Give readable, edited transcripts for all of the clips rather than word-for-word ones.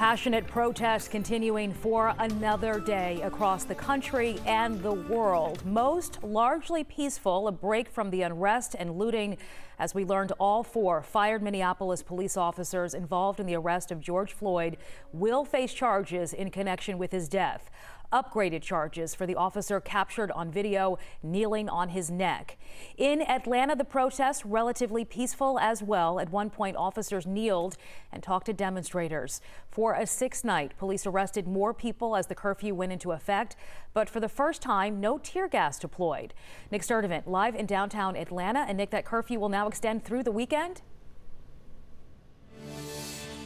Passionate protests continuing for another day across the country and the world. Most largely peaceful, a break from the unrest and looting. As we learned, all four fired Minneapolis police officers involved in the arrest of George Floyd will face charges in connection with his death. Upgraded charges for the officer captured on video kneeling on his neck. In Atlanta, the protests relatively peaceful as well. At one point, officers kneeled and talked to demonstrators. For a sixth night, police arrested more people as the curfew went into effect, but for the first time, no tear gas deployed. Nick Sturdivant live in downtown Atlanta. And Nick, that curfew will now extend through the weekend?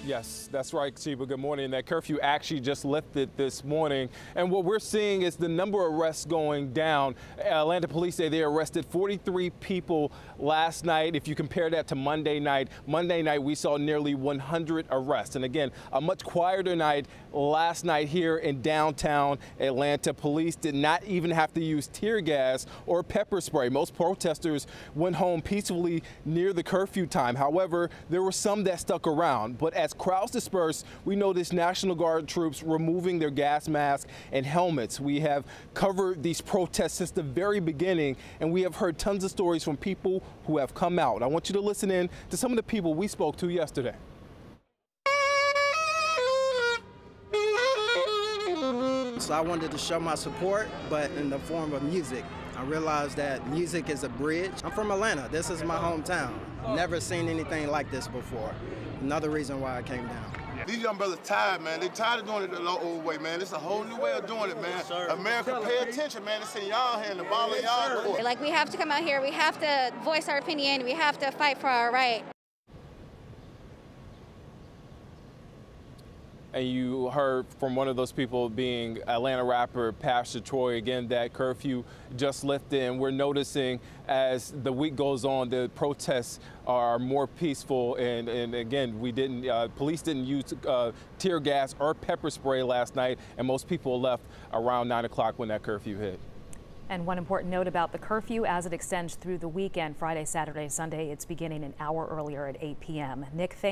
Yes, that's right, Sheba. Good morning. That curfew actually just lifted this morning. And what we're seeing is the number of arrests going down. Atlanta police say they arrested 43 people last night. If you compare that to Monday night, we saw nearly 100 arrests. And again, a much quieter night last night here in downtown Atlanta. Police did not even have to use tear gas or pepper spray. Most protesters went home peacefully near the curfew time. However, there were some that stuck around. But as crowds dispersed, we noticed National Guard troops removing their gas masks and helmets. We have covered these protests since the very beginning, and we have heard tons of stories from people who have come out. I want you to listen in to some of the people we spoke to yesterday. So I wanted to show my support, but in the form of music. I realized that music is a bridge. I'm from Atlanta. This is my hometown. Never seen anything like this before. Another reason why I came down. These young brothers tired, man. They tired of doing it the old way, man. It's a whole new way of doing it, man. America, pay attention, man. It's in y'all hand, the ball in y'all court. Like, we have to come out here. We have to voice our opinion. We have to fight for our right. And you heard from one of those people being Atlanta rapper Pastor Troy. Again, that curfew just lifted, and we're noticing as the week goes on, the protests are more peaceful. And again, police didn't use tear gas or pepper spray last night, and most people left around 9 o'clock when that curfew hit. And one important note about the curfew as it extends through the weekend, Friday, Saturday, Sunday, it's beginning an hour earlier at 8 p.m. Nick, thank you.